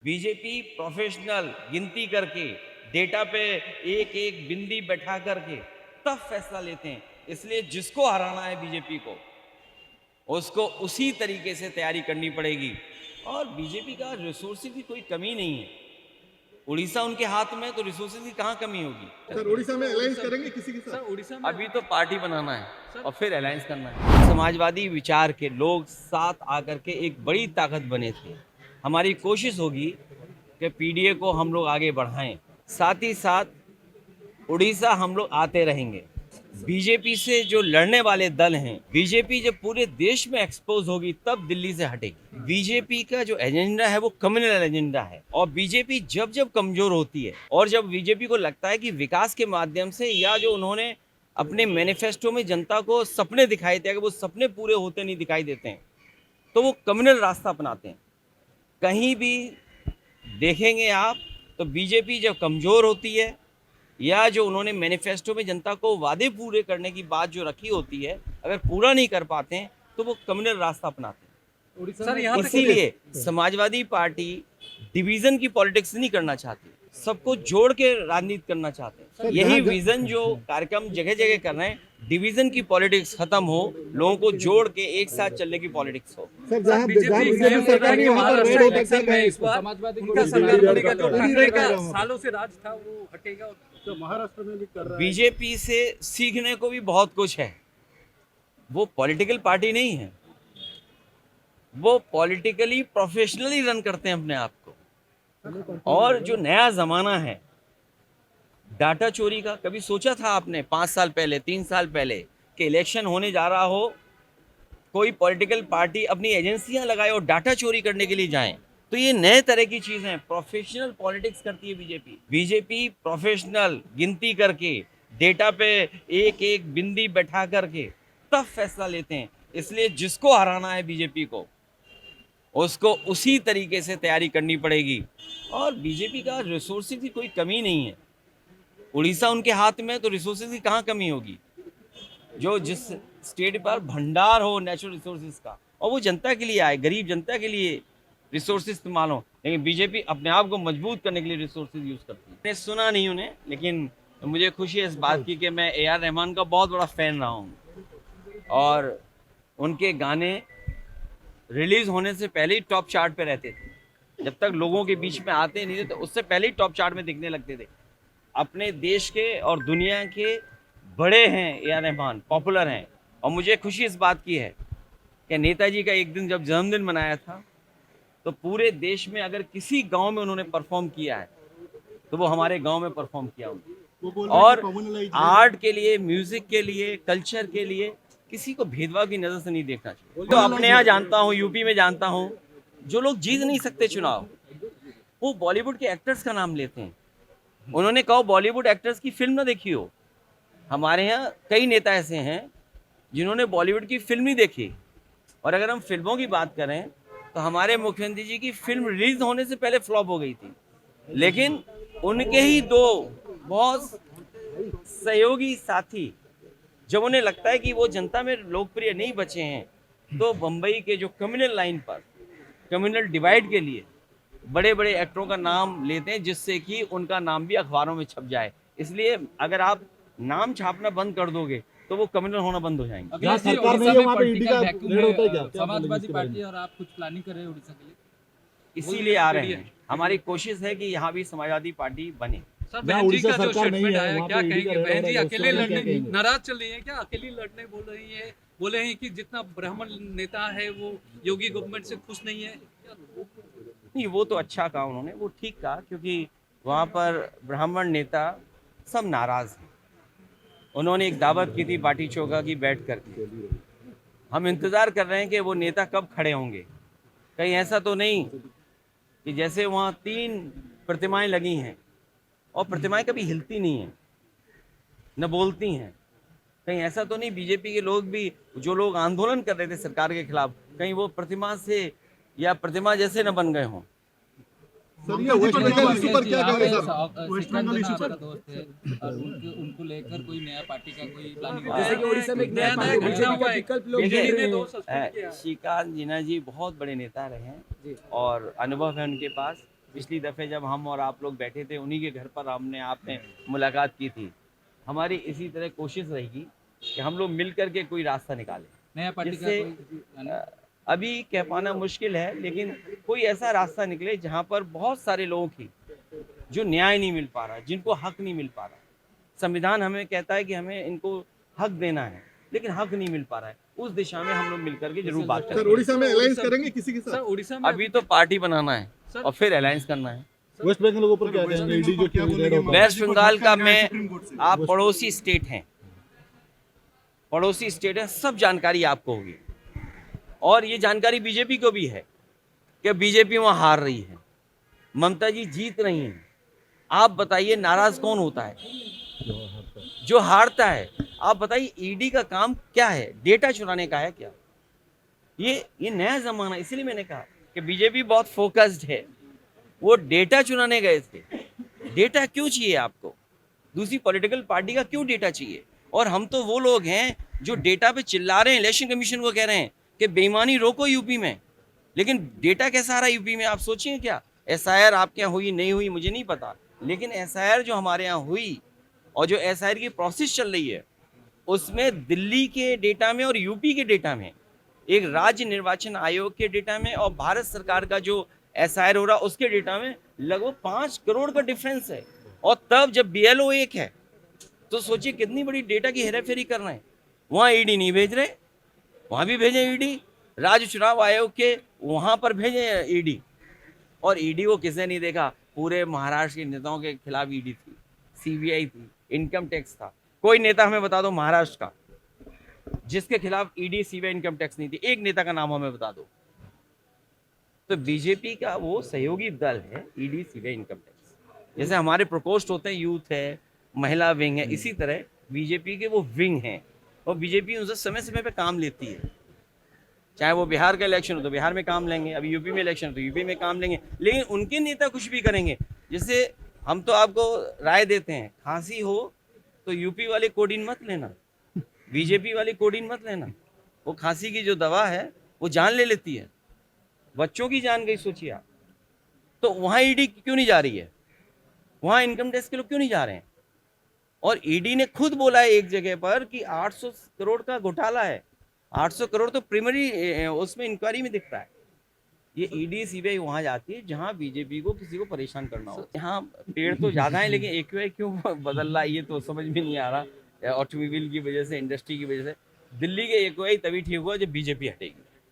BJP professional गिनती करके data पे एक एक बिंदी बैठा करके तब फैसला लेते हैं। इसलिए जिसको हराना है बीजेपी को, उसको उसी तरीके से तैयारी करनी पड़ेगी। और बीजेपी का रिसोर्सेज की कोई कमी नहीं है। उड़ीसा उनके हाथ में, तो रिसोर्सेज की कहाँ कमी होगी। सर उड़ीसा में अलायंस करेंगे किसी के साथ? सर उड़ीसा में अभी तो पार्टी बनाना है और फिर अलायंस करना है। समाजवादी विचार के लोग साथ आकर के एक बड़ी ताकत बने थे। हमारी कोशिश होगी कि पीडीए को हम लोग आगे बढ़ाएं, साथ ही साथ उड़ीसा हम लोग आते रहेंगे। बीजेपी से जो लड़ने वाले दल हैं, बीजेपी जब पूरे देश में एक्सपोज होगी तब दिल्ली से हटेगी। बीजेपी का जो एजेंडा है वो कम्युनल एजेंडा है, और बीजेपी जब जब कमजोर होती है और जब बीजेपी को लगता है कि विकास के माध्यम से, या जो उन्होंने अपने मैनिफेस्टो में जनता को सपने दिखाए थे, अगर वो सपने पूरे होते नहीं दिखाई देते हैं, तो वो कम्युनल रास्ता अपनाते हैं। कहीं भी देखेंगे आप तो बीजेपी जब कमजोर होती है, या जो उन्होंने मैनिफेस्टो में जनता को वादे पूरे करने की बात जो रखी होती है, अगर पूरा नहीं कर पाते हैं तो वो कम्युनल रास्ता अपनाते हैं। सर यहाँ इसीलिए समाजवादी पार्टी डिवीजन की पॉलिटिक्स नहीं करना चाहती, सबको जोड़ के राजनीति करना चाहते हैं। यही विजन जो कार्यक्रम जगह जगह कर रहे हैं, डिवीजन की पॉलिटिक्स खत्म हो, लोगों को जोड़ के एक साथ चलने की पॉलिटिक्स हो। सर जहां बीजेपी सरकार है वहां पर रेड होता है, इस बार उनका सरकार बनेगा, जो ठाकरे का सालों से राज था वो हटेगा। तो महाराष्ट्र में भी कर रहा है। बीजेपी से सीखने को भी बहुत कुछ है। वो पॉलिटिकल पार्टी नहीं है, वो पॉलिटिकली प्रोफेशनली रन करते हैं अपने आप को। और जो नया जमाना है डाटा चोरी का, कभी सोचा था आपने 5 साल पहले, 3 साल पहले कि इलेक्शन होने जा रहा हो, कोई पॉलिटिकल पार्टी अपनी एजेंसियां लगाए और डाटा चोरी करने के लिए जाएं? तो ये नए तरह की चीज है। प्रोफेशनल पॉलिटिक्स करती है बीजेपी। बीजेपी प्रोफेशनल गिनती करके डेटा पे एक एक बिंदी बैठा करके तब फैसला लेते हैं। इसलिए जिसको हराना है बीजेपी को, उसको उसी तरीके से तैयारी करनी पड़ेगी। और बीजेपी का रिसोर्सेज की कोई कमी नहीं है। उड़ीसा उनके हाथ में, तो रिसोर्सेज की कहाँ कमी होगी। जो जिस स्टेट पर भंडार हो नेचुरल रिसोर्सेज का, और वो जनता के लिए आए, गरीब जनता के लिए रिसोर्सेज इस्तेमाल हो। लेकिन बीजेपी अपने आप को मजबूत करने के लिए रिसोर्सेज यूज करती है। मैंने सुना नहीं उन्हें, लेकिन मुझे खुशी है इस बात की कि मैं ए.आर. रहमान का बहुत बड़ा फैन रहा हूँ, और उनके गाने रिलीज होने से पहले ही टॉप चार्ट पे रहते थे। जब तक लोगों के बीच में आते नहीं थे तो उससे पहले ही टॉप चार्ट में दिखने लगते थे। अपने देश के और दुनिया के बड़े हैं ए.आर. रहमान, पॉपुलर हैं। और मुझे खुशी इस बात की है कि नेताजी का एक दिन जब जन्मदिन मनाया था, तो पूरे देश में अगर किसी गांव में उन्होंने परफॉर्म किया है तो वो हमारे गांव में परफॉर्म किया उन्होंने। और आर्ट के लिए, म्यूजिक के लिए, कल्चर के लिए किसी को भेदभाव की नजर से नहीं देखना चाहिए। तो अपने यहाँ जानता हूँ, यूपी में जानता हूँ, जो लोग जीत नहीं सकते चुनाव, वो बॉलीवुड के एक्टर्स का नाम लेते हैं। उन्होंने कहा बॉलीवुड एक्टर्स की फिल्म ना देखी हो। हमारे यहाँ कई नेता ऐसे हैं जिन्होंने बॉलीवुड की फिल्म नहीं देखी। और अगर हम फिल्मों की बात करें तो हमारे मुख्यमंत्री जी की फिल्म रिलीज होने से पहले फ्लॉप हो गई थी, लेकिन उनके ही दो बहुत सहयोगी साथी, जब उन्हें लगता है कि वो जनता में लोकप्रिय नहीं बचे हैं, तो बम्बई के जो कम्युनल लाइन पर, कम्युनल डिवाइड के लिए बड़े बड़े एक्टरों का नाम लेते हैं, जिससे कि उनका नाम भी अखबारों में छप जाए। इसलिए अगर आप नाम छापना बंद कर दोगे तो वो कम्युनल होना बंद हो जाएंगे। जहाँ सरकार नहीं है वहाँ पे ईडी का रेड होता है क्या? समाजवादी पार्टी और आप कुछ प्लानिंग कर रहे हैं उड़ीसा के लिए? इसीलिए आ रहे हैं। हमारी कोशिश है कि यहाँ भी समाजवादी पार्टी बने। सर बहन जी का जो स्टेटमेंट आया, क्या कहेंगे? बहन जी अकेले लड़ने नाराज चल रही है क्या? अकेली लड़ने बोल रही है, बोले हैं कि जितना ब्राह्मण नेता है वो योगी गवर्नमेंट से खुश नहीं है। नहीं, वो तो अच्छा कहा उन्होंने, वो ठीक कहा, क्योंकि वहाँ पर ब्राह्मण नेता सब नाराज हैं। उन्होंने एक दावत की थी बाटी चोखा की बैठ करके। हम इंतजार कर रहे हैं कि वो नेता कब खड़े होंगे। कहीं ऐसा तो नहीं कि जैसे वहाँ 3 प्रतिमाएं लगी हैं और प्रतिमाएं कभी हिलती नहीं हैं, न बोलती हैं। कहीं ऐसा तो नहीं बीजेपी के लोग भी, जो लोग आंदोलन कर रहे थे सरकार के खिलाफ, कहीं वो प्रतिमा से या प्रतिमा जैसे न बन गए हों। सर ये वेस्ट बंगाल इशू पर क्या कहेंगे सर? वेस्ट बंगाल इशू पर दोस्त है और उनको लेकर कोई नया पार्टी का कोई प्लानिंग, जैसे कि उड़ीसा में एक नया विकल्प लोग श्रीकांत जीना जी बहुत बड़े नेता रहे हैं और अनुभव है उनके पास। पिछली दफ़े जब हम और आप लोग बैठे थे उन्हीं के घर पर आपने मुलाकात की थी। हमारी इसी तरह कोशिश रहेगी कि हम लोग मिल कर के कोई रास्ता निकालें, नया पार्टी का जिससे कोई अभी कह पाना मुश्किल है, लेकिन कोई ऐसा रास्ता निकले जहाँ पर बहुत सारे लोगों की जो न्याय नहीं मिल पा रहा, जिनको हक नहीं मिल पा रहा। संविधान हमें कहता है कि हमें इनको हक देना है, लेकिन हक नहीं मिल पा रहा है। उस दिशा में हम लोग मिलकर के जरूर बात सर करेंगे। उड़ीसा में अलायंस करेंगे किसी के सर साथ? उड़ीसा में अभी तो पार्टी बनाना है सर- और फिर अलायंस करना है। वेस्ट बंगाल के ऊपर क्या कहेंगे? ईडी जो क्या बोलेंगे? वेस्ट बंगाल का मैं सुप्रीम कोर्ट से। आप पड़ोसी स्टेट हैं, पड़ोसी स्टेट है, सब जानकारी आपको होगी। और ये जानकारी बीजेपी को भी है कि बीजेपी वहां हार रही है, ममता जी जीत रही हैं। आप बताइए नाराज कौन होता है? जो हारता है। आप बताइए ईडी का काम क्या है? डेटा चुराने का है क्या? ये नया जमाना, इसलिए मैंने कहा कि बीजेपी बहुत फोकस्ड है। वो डेटा चुराने गए थे। डेटा क्यों चाहिए आपको? दूसरी पॉलिटिकल पार्टी का क्यों डेटा चाहिए? और हम तो वो लोग हैं जो डेटा पे चिल्ला रहे हैं, इलेक्शन कमीशन को कह रहे हैं कि बेईमानी रोको यूपी में, लेकिन डेटा कैसा आ रहा है यूपी में? आप सोचिए क्या एसआईआर आपके यहाँ हुई नहीं हुई मुझे नहीं पता, लेकिन एसआईआर जो हमारे यहाँ हुई और जो एसआईआर की प्रोसेस चल रही है उसमें दिल्ली के डेटा में और यूपी के डेटा में, एक राज्य निर्वाचन आयोग के डेटा में और भारत सरकार का जो एसआईआर हो रहा उसके डेटा में लगभग 5 करोड़ का डिफरेंस है। और तब जब बीएलओ एक है तो सोचिए कितनी बड़ी डेटा की हेराफेरी कर रहे हैं। वहाँ ईडी नहीं भेज रहे, वहाँ भी भेजे ईडी। राज्य चुनाव आयोग के वहाँ पर भेजे ईडी, और ईडी को किसने नहीं देखा? पूरे महाराष्ट्र के नेताओं के खिलाफ ईडी थी, सीबीआई थी, इनकम टैक्स था। कोई नेता हमें बता दो महाराष्ट्र का जिसके खिलाफ ईडी सीबीआई इनकम टैक्स नहीं थी, एक नेता का नाम हमें बता दो। तो बीजेपी का वो सहयोगी दल है ईडी सीबीआई इनकम टैक्स। जैसे हमारे प्रकोष्ठ होते हैं, यूथ है, महिला विंग है, इसी तरह बीजेपी के वो विंग हैं और बीजेपी उनसे समय समय पे काम लेती है। चाहे वो बिहार का इलेक्शन हो तो बिहार में काम लेंगे, अभी यूपी में इलेक्शन हो तो यूपी में काम लेंगे, लेकिन उनके नेता कुछ भी करेंगे। जैसे हम तो आपको राय देते हैं, खांसी हो तो यूपी वाले कोडिन मत लेना, बीजेपी वाली कोडिन मत लेना। वो खांसी की जो दवा है वो जान ले लेती है, बच्चों की जान गई सोचिए आप। तो वहाँ ईडी क्यों नहीं जा रही है? वहाँ इनकम टैक्स के लोग क्यों नहीं जा रहे हैं? और ईडी ने खुद बोला है एक जगह पर कि 800 करोड़ का घोटाला है। 800 करोड़ तो प्राइमरी उसमें इंक्वायरी में दिख रहा है। ये ईडी सीबीआई वहां जाती है जहां बीजेपी को किसी को परेशान करना हो। यहाँ पेड़ तो ज्यादा है, लेकिन एक्यूआई क्यों बदल रहा है ये तो समझ में नहीं आ रहा। ऑटोमोबाइल की वजह से, इंडस्ट्री की वजह से। दिल्ली के एक्यूआई तभी ठीक हुआ जब बीजेपी हटेगी।